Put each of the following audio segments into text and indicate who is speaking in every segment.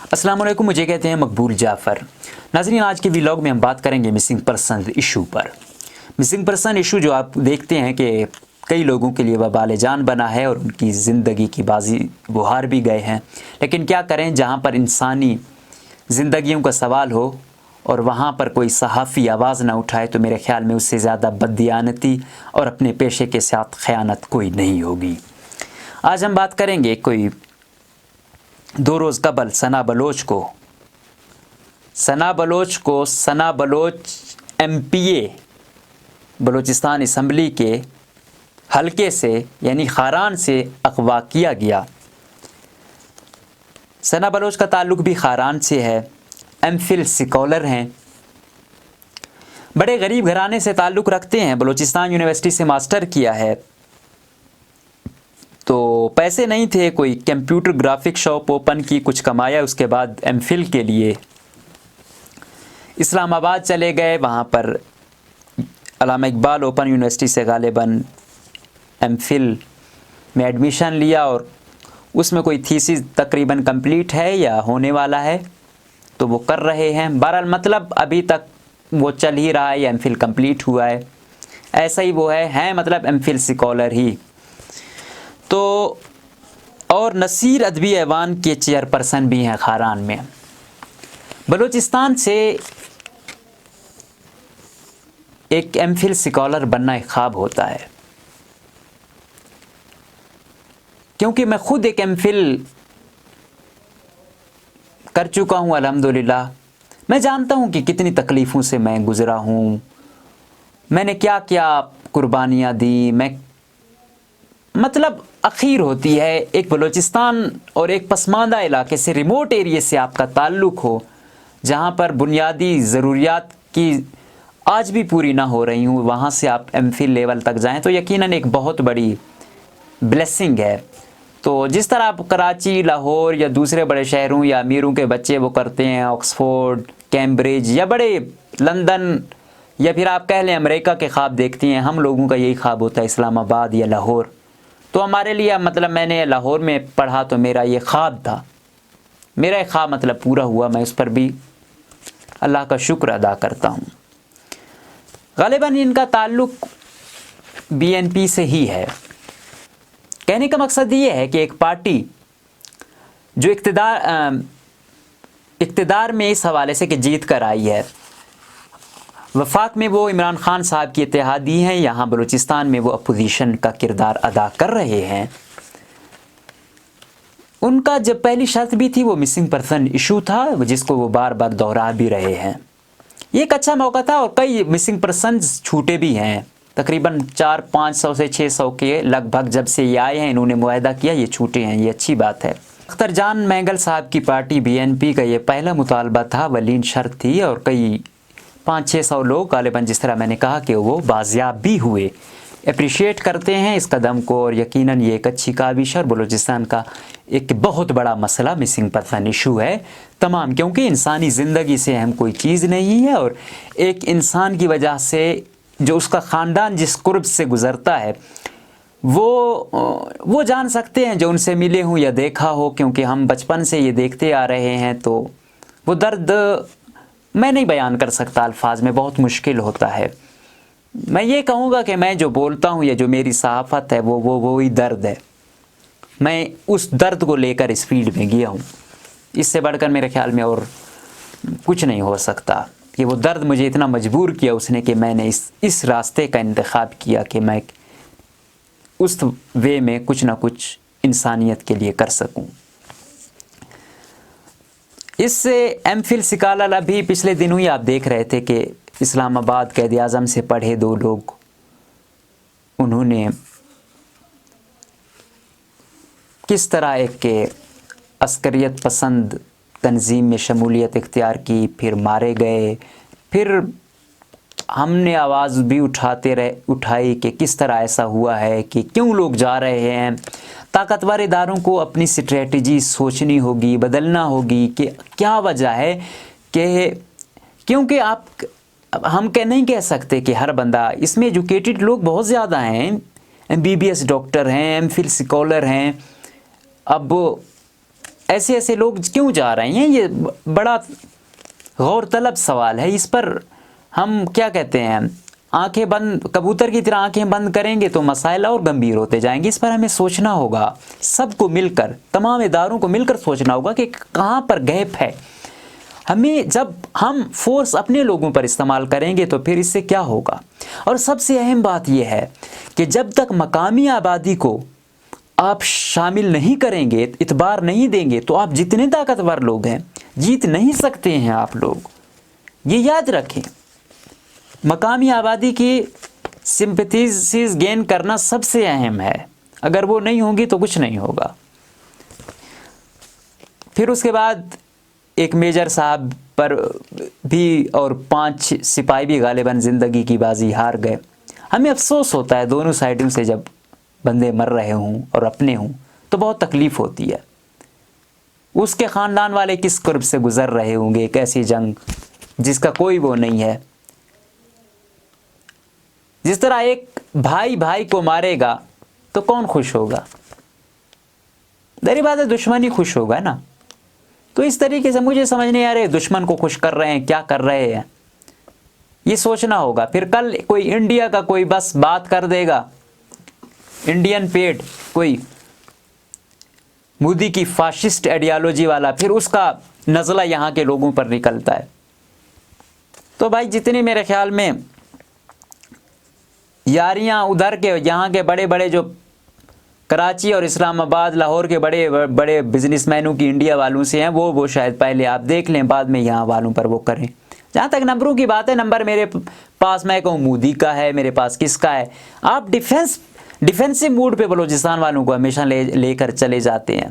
Speaker 1: السلام علیکم، مجھے کہتے ہیں مقبول جعفر۔ ناظرین، آج کے ویلاگ میں ہم بات کریں گے مسنگ پرسن ایشو پر۔ مسنگ پرسن ایشو جو آپ دیکھتے ہیں کہ کئی لوگوں کے لیے وبال جان بنا ہے اور ان کی زندگی کی بازی بہار بھی گئے ہیں، لیکن کیا کریں، جہاں پر انسانی زندگیوں کا سوال ہو اور وہاں پر کوئی صحافی آواز نہ اٹھائے تو میرے خیال میں اس سے زیادہ بددیانتی اور اپنے پیشے کے ساتھ خیانت کوئی نہیں ہوگی۔ آج ہم بات کریں گے کوئی 2 روز قبل ثنا بلوچ ایم پی اے بلوچستان اسمبلی کے حلقے سے یعنی خاران سے اغوا کیا گیا۔ ثنا بلوچ کا تعلق بھی خاران سے ہے، ایم فل اسکالر ہیں، بڑے غریب گھرانے سے تعلق رکھتے ہیں، بلوچستان یونیورسٹی سے ماسٹر کیا ہے، تو پیسے نہیں تھے، کوئی کمپیوٹر گرافک شاپ اوپن کی، کچھ کمایا، اس کے بعد ایم فل کے لیے اسلام آباد چلے گئے، وہاں پر علامہ اقبال اوپن یونیورسٹی سے غالباً ایم فل میں ایڈمیشن لیا اور اس میں کوئی تھیسس تقریباً کمپلیٹ ہے یا ہونے والا ہے تو وہ کر رہے ہیں۔ بہرحال مطلب ابھی تک وہ چل ہی رہا ہے یا ایم فل کمپلیٹ ہوا ہے، ایسا ہی وہ ہے مطلب ایم فل اسکالر ہی۔ تو اور نصیر ادبی ایوان کے چیئرپرسن بھی ہیں خاران میں۔ بلوچستان سے ایک ایم فل اسکالر بننا ایک خواب ہوتا ہے، کیونکہ میں خود ایک ایم فل کر چکا ہوں الحمدللہ۔ میں جانتا ہوں کہ کتنی تکلیفوں سے میں گزرا ہوں، میں نے کیا کیا قربانیاں دی، میں مطلب اخیر ہوتی ہے ایک بلوچستان اور ایک پسماندہ علاقے سے، ریموٹ ایریے سے آپ کا تعلق ہو، جہاں پر بنیادی ضروریات کی آج بھی پوری نہ ہو رہی ہوں، وہاں سے آپ ایم فل لیول تک جائیں تو یقیناً ایک بہت بڑی بلیسنگ ہے۔ تو جس طرح آپ کراچی، لاہور یا دوسرے بڑے شہروں یا امیروں کے بچے وہ کرتے ہیں، آکسفورڈ، کیمبرج یا بڑے لندن یا پھر آپ کہہ لیں امریکہ کے خواب دیکھتی ہیں، ہم لوگوں کا یہی خواب ہوتا ہے اسلام آباد یا لاہور۔ تو ہمارے لیے مطلب میں نے لاہور میں پڑھا تو میرا یہ خواب تھا، میرا ایک خواب مطلب پورا ہوا، میں اس پر بھی اللہ کا شکر ادا کرتا ہوں۔ غالباً ان کا تعلق بی این پی سے ہی ہے۔ کہنے کا مقصد یہ ہے کہ ایک پارٹی جو اقتدار میں اس حوالے سے کہ جیت کر آئی ہے، وفاق میں وہ عمران خان صاحب کی اتحادی ہیں، یہاں بلوچستان میں وہ اپوزیشن کا کردار ادا کر رہے ہیں۔ ان کا جب پہلی شرط بھی تھی وہ مسنگ پرسن ایشو تھا، جس کو وہ بار بار دہرا بھی رہے ہیں۔ یہ ایک اچھا موقع تھا اور کئی مسنگ پرسنز چھوٹے بھی ہیں، تقریباً 400-500 سے 600 کے لگ بھگ جب سے یہ آئے ہیں انہوں نے معاہدہ کیا، یہ چھوٹے ہیں، یہ اچھی بات ہے۔ اختر جان مینگل صاحب کی پارٹی بی این پی کا یہ پہلا مطالبہ تھا، ولین شرط تھی اور کئی 500-600 لوگ غالباً جس طرح میں نے کہا کہ وہ بازیاب بھی ہوئے، اپریشیٹ کرتے ہیں اس قدم کو اور یقیناً یہ ایک اچھی کاوش ہے اور بلوچستان کا ایک بہت بڑا مسئلہ مسنگ پرسن ایشو ہے تمام، کیونکہ انسانی زندگی سے اہم کوئی چیز نہیں ہے اور ایک انسان کی وجہ سے جو اس کا خاندان جس قرب سے گزرتا ہے وہ جان سکتے ہیں جو ان سے ملے ہوں یا دیکھا ہو، کیونکہ ہم بچپن سے یہ دیکھتے آ رہے ہیں، تو وہ درد میں نہیں بیان کر سکتا، الفاظ میں بہت مشکل ہوتا ہے۔ میں یہ کہوں گا کہ میں جو بولتا ہوں یا جو میری صحافت ہے وہی درد ہے، میں اس درد کو لے کر اس فیلڈ میں گیا ہوں، اس سے بڑھ کر میرے خیال میں اور کچھ نہیں ہو سکتا کہ وہ درد مجھے اتنا مجبور کیا اس نے کہ میں نے اس راستے کا انتخاب کیا کہ میں اس وے میں کچھ نہ کچھ انسانیت کے لیے کر سکوں۔ اس سے ایم فل اسکالر ابھی پچھلے دنوں ہی آپ دیکھ رہے تھے کہ اسلام آباد قائد اعظم سے پڑھے 2 لوگ، انہوں نے کس طرح ایک عسکریت پسند تنظیم میں شمولیت اختیار کی، پھر مارے گئے، پھر ہم نے آواز بھی اٹھائی کہ کس طرح ایسا ہوا ہے، کہ کیوں لوگ جا رہے ہیں۔ طاقتور اداروں کو اپنی اسٹریٹجی سوچنی ہوگی، بدلنا ہوگی کہ کیا وجہ ہے، کہ کیونکہ ہم نہیں کہہ سکتے کہ ہر بندہ، اس میں ایجوکیٹڈ لوگ بہت زیادہ ہیں، M B B S doctor ہیں، ایم فل اسکالر ہیں، اب ایسے ایسے لوگ کیوں جا رہے ہیں؟ یہ بڑا غور طلب سوال ہے، اس پر ہم کیا کہتے ہیں، آنکھیں بند، کبوتر کی طرح آنکھیں بند کریں گے تو مسائل اور گمبھیر ہوتے جائیں گے۔ اس پر ہمیں سوچنا ہوگا، سب کو مل کر، تمام اداروں کو مل کر سوچنا ہوگا کہ کہاں پر گیپ ہے۔ ہمیں جب ہم فورس اپنے لوگوں پر استعمال کریں گے تو پھر اس سے کیا ہوگا؟ اور سب سے اہم بات یہ ہے کہ جب تک مقامی آبادی کو آپ شامل نہیں کریں گے، اعتبار نہیں دیں گے، تو آپ جتنے طاقتور لوگ ہیں جیت نہیں سکتے ہیں۔ آپ لوگ یہ یاد رکھیں، مقامی آبادی کی سمپیتھیز گین کرنا سب سے اہم ہے، اگر وہ نہیں ہوگی تو کچھ نہیں ہوگا۔ پھر اس کے بعد ایک میجر صاحب پر بھی اور 5 سپاہی بھی غالباً زندگی کی بازی ہار گئے۔ ہمیں افسوس ہوتا ہے دونوں سائڈوں سے، جب بندے مر رہے ہوں اور اپنے ہوں تو بہت تکلیف ہوتی ہے۔ اس کے خاندان والے کس کرب سے گزر رہے ہوں گے، ایک ایسی جنگ جس کا کوئی وہ نہیں ہے۔ جس طرح ایک بھائی بھائی کو مارے گا تو کون خوش ہوگا؟ ظاہر بات ہے دشمن ہی خوش ہوگا نا۔ تو اس طریقے سے مجھے سمجھ نہیں آ رہے دشمن کو خوش کر رہے ہیں، کیا کر رہے ہیں، یہ سوچنا ہوگا۔ پھر کل کوئی انڈیا کا کوئی بس بات کر دے گا، انڈین پیٹ، کوئی مودی کی فاشسٹ آئیڈیالوجی والا، پھر اس کا نزلہ یہاں کے لوگوں پر نکلتا ہے۔ تو بھائی جتنی میرے خیال میں یاریاں ادھر کے یہاں کے بڑے بڑے جو کراچی اور اسلام آباد لاہور کے بڑے بڑے بزنس مینوں کی انڈیا والوں سے ہیں، وہ شاید پہلے آپ دیکھ لیں، بعد میں یہاں والوں پر وہ کریں۔ جہاں تک نمبروں کی بات ہے، نمبر میرے پاس میں کہوں مودی کا ہے، میرے پاس کس کا ہے۔ آپ ڈیفینسو موڈ پہ بلوچستان والوں کو ہمیشہ لے کر چلے جاتے ہیں۔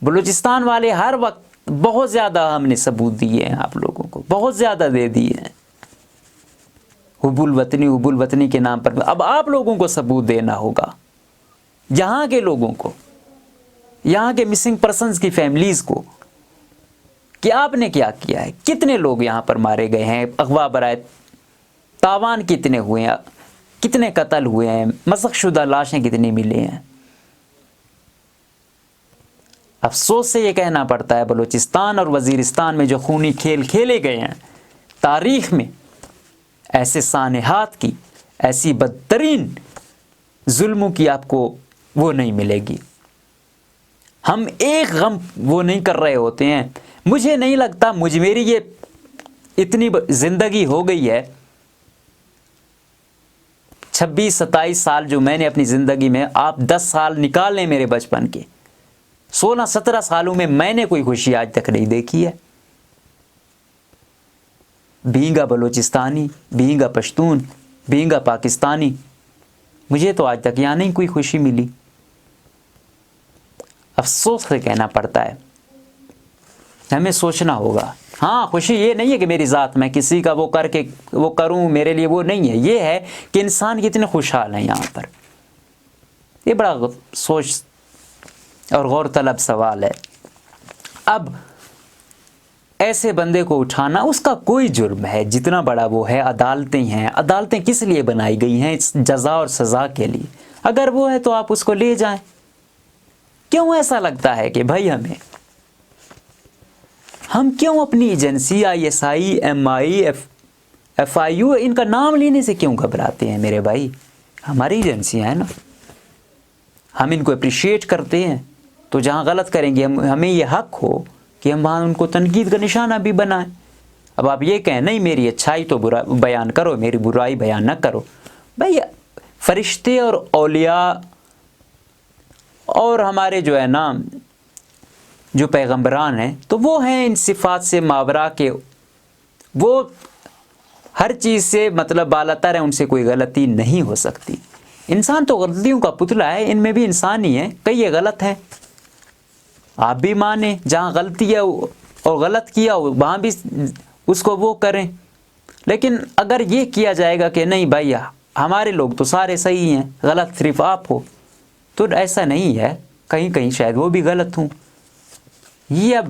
Speaker 1: بلوچستان والے ہر وقت بہت زیادہ ہم نے ثبوت دیے ہیں، آپ لوگوں کو بہت زیادہ دے دیے ہیں، حب الوطنی کے نام پر۔ اب آپ لوگوں کو ثبوت دینا ہوگا، یہاں کے لوگوں کو، یہاں کے مسنگ پرسنز کی فیملیز کو، کہ آپ نے کیا کیا ہے، کتنے لوگ یہاں پر مارے گئے ہیں، اغوا برائے تاوان کتنے ہوئے ہیں، کتنے قتل ہوئے ہیں، مسخ شدہ لاشیں کتنی ملے ہیں۔ افسوس سے یہ کہنا پڑتا ہے بلوچستان اور وزیرستان میں جو خونی کھیل کھیلے گئے ہیں تاریخ میں، ایسے سانحات کی، ایسی بدترین ظلموں کی آپ کو وہ نہیں ملے گی۔ ہم ایک غم وہ نہیں کر رہے ہوتے ہیں۔ مجھے نہیں لگتا میری یہ اتنی زندگی ہو گئی ہے، 26-27 سال جو میں نے اپنی زندگی میں، آپ 10 سال نکال لیں میرے بچپن کے، 16-17 سالوں میں نے کوئی خوشی آج تک نہیں دیکھی ہے۔ بینگا بلوچستانی، بینگا پشتون، بینگا پاکستانی، مجھے تو آج تک یہاں نہیں کوئی خوشی ملی۔ افسوس سے کہنا پڑتا ہے، ہمیں سوچنا ہوگا۔ ہاں خوشی یہ نہیں ہے کہ میری ذات میں کسی کا وہ کروں، میرے لیے وہ نہیں ہے، یہ ہے کہ انسان کتنے خوشحال ہیں یہاں پر۔ یہ بڑا سوچ اور غور طلب سوال ہے۔ اب ایسے بندے کو اٹھانا، اس کا کوئی جرم ہے جتنا بڑا وہ ہے، عدالتیں ہیں، عدالتیں کس لیے بنائی گئی ہیں؟ جزا اور سزا کے لیے۔ اگر وہ ہے تو آپ اس کو لے جائیں۔ کیوں ایسا لگتا ہے کہ بھائی ہم کیوں اپنی ایجنسی ISI MI FIU ان کا نام لینے سے کیوں گھبراتے ہیں میرے بھائی؟ ہماری ایجنسیاں ہیں نا، ہم ان کو اپریشیٹ کرتے ہیں، تو جہاں غلط کریں گے ہمیں یہ حق ہو کہ ہم وہاں ان کو تنقید کا نشانہ بھی بنائیں۔ اب آپ یہ کہیں نہیں میری اچھائی تو بیان کرو، میری برائی بیان نہ کرو۔ بھائی فرشتے اور اولیاء اور ہمارے جو ہے نا جو پیغمبران ہیں، تو وہ ہیں ان صفات سے ماورا کے، وہ ہر چیز سے مطلب بالاتر ہیں، ان سے کوئی غلطی نہیں ہو سکتی۔ انسان تو غلطیوں کا پتلا ہے، ان میں بھی انسان ہی ہے، کئی یہ غلط ہیں، آپ بھی مانیں جہاں غلطی ہے اور غلط کیا وہاں بھی اس کو وہ کریں۔ لیکن اگر یہ کیا جائے گا کہ نہیں بھائی ہمارے لوگ تو سارے صحیح ہیں، غلط صرف آپ ہو، تو ایسا نہیں ہے، کہیں کہیں شاید وہ بھی غلط ہوں۔ یہ اب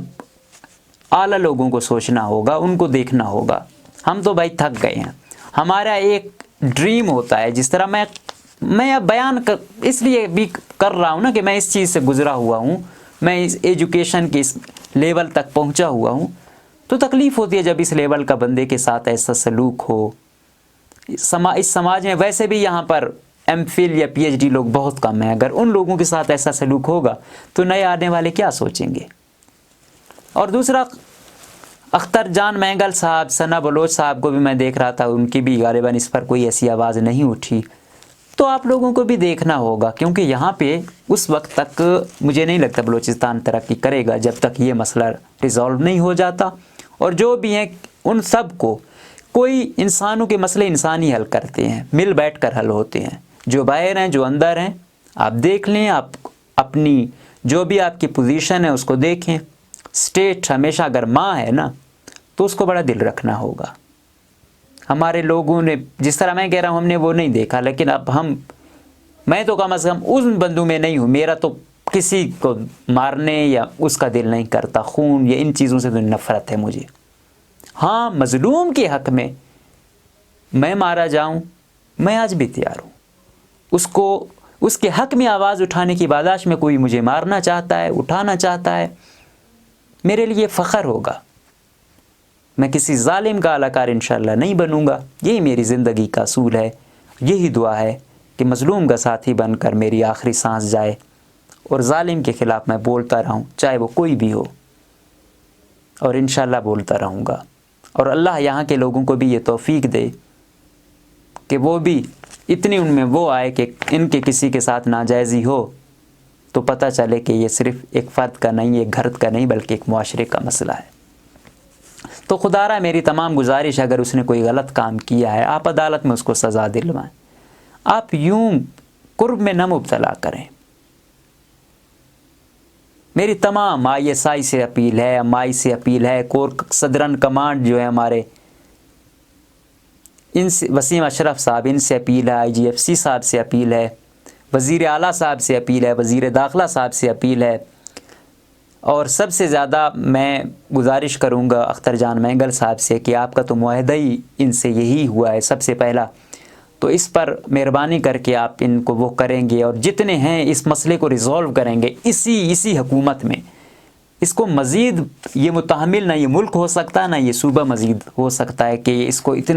Speaker 1: اعلیٰ لوگوں کو سوچنا ہوگا، ان کو دیکھنا ہوگا۔ ہم تو بھائی تھک گئے ہیں۔ ہمارا ایک ڈریم ہوتا ہے، جس طرح میں اب بیان اس لیے بھی کر رہا ہوں نا کہ میں اس چیز سے گزرا ہوا ہوں، میں اس ایجوکیشن کے اس لیول تک پہنچا ہوا ہوں تو تکلیف ہوتی ہے جب اس لیول کا بندے کے ساتھ ایسا سلوک ہو. اس سماج میں ویسے بھی یہاں پر ایم فل یا پی ایچ ڈی لوگ بہت کم ہیں. اگر ان لوگوں کے ساتھ ایسا سلوک ہوگا تو نئے آنے والے کیا سوچیں گے. اور دوسرا، اختر جان مینگل صاحب، ثنا بلوچ صاحب کو بھی میں دیکھ رہا تھا، ان کی بھی غالباً اس پر کوئی ایسی آواز نہیں اٹھی. تو آپ لوگوں کو بھی دیکھنا ہوگا، کیونکہ یہاں پہ اس وقت تک مجھے نہیں لگتا بلوچستان ترقی کرے گا جب تک یہ مسئلہ ریزالو نہیں ہو جاتا. اور جو بھی ہیں ان سب کو، کوئی انسانوں کے مسئلے انسان ہی حل کرتے ہیں، مل بیٹھ کر حل ہوتے ہیں. جو باہر ہیں، جو اندر ہیں، آپ دیکھ لیں. آپ اپنی جو بھی آپ کی پوزیشن ہے اس کو دیکھیں. اسٹیٹ ہمیشہ اگر ماں ہے نا تو اس کو بڑا دل رکھنا ہوگا. ہمارے لوگوں نے، جس طرح میں کہہ رہا ہوں، ہم نے وہ نہیں دیکھا، لیکن اب میں تو کم از کم ان بندوں میں نہیں ہوں. میرا تو کسی کو مارنے یا اس کا دل نہیں کرتا، خون یا ان چیزوں سے تو نفرت ہے مجھے. ہاں، مظلوم کے حق میں میں مارا جاؤں، میں آج بھی تیار ہوں. اس کے حق میں آواز اٹھانے کی باداشت میں کوئی مجھے مارنا چاہتا ہے، اٹھانا چاہتا ہے، میرے لیے فخر ہوگا. میں کسی ظالم کا اعلیٰکار انشاءاللہ نہیں بنوں گا. یہی میری زندگی کا اصول ہے. یہی دعا ہے کہ مظلوم کا ساتھی بن کر میری آخری سانس جائے اور ظالم کے خلاف میں بولتا رہوں، چاہے وہ کوئی بھی ہو. اور انشاءاللہ بولتا رہوں گا. اور اللہ یہاں کے لوگوں کو بھی یہ توفیق دے کہ وہ بھی اتنی ان میں وہ آئے کہ ان کے کسی کے ساتھ ناجائزی ہو تو پتہ چلے کہ یہ صرف ایک فرد کا نہیں، ایک گھر کا نہیں، بلکہ ایک معاشرے کا مسئلہ ہے. تو خدا را میری تمام گزارش، اگر اس نے کوئی غلط کام کیا ہے، آپ عدالت میں اس کو سزا دلوائیں. آپ یوں قرب میں نہ مبتلا کریں. میری تمام ISI سے اپیل ہے، MI سے اپیل ہے، کور صدرن کمانڈ جو ہے ہمارے، ان سے وسیم اشرف صاحب، ان سے اپیل ہے، IGFC صاحب سے اپیل ہے، وزیر اعلیٰ صاحب سے اپیل ہے، وزیر داخلہ صاحب سے اپیل ہے. اور سب سے زیادہ میں گزارش کروں گا اختر جان مینگل صاحب سے کہ آپ کا تو معاہدہ ہی ان سے یہی ہوا ہے سب سے پہلا، تو اس پر مہربانی کر کے آپ ان کو وہ کریں گے اور جتنے ہیں اس مسئلے کو ریزالو کریں گے اسی حکومت میں. اس کو مزید یہ متحمل نہ یہ ملک ہو سکتا، نہ یہ صوبہ مزید ہو سکتا ہے کہ اس کو اتنا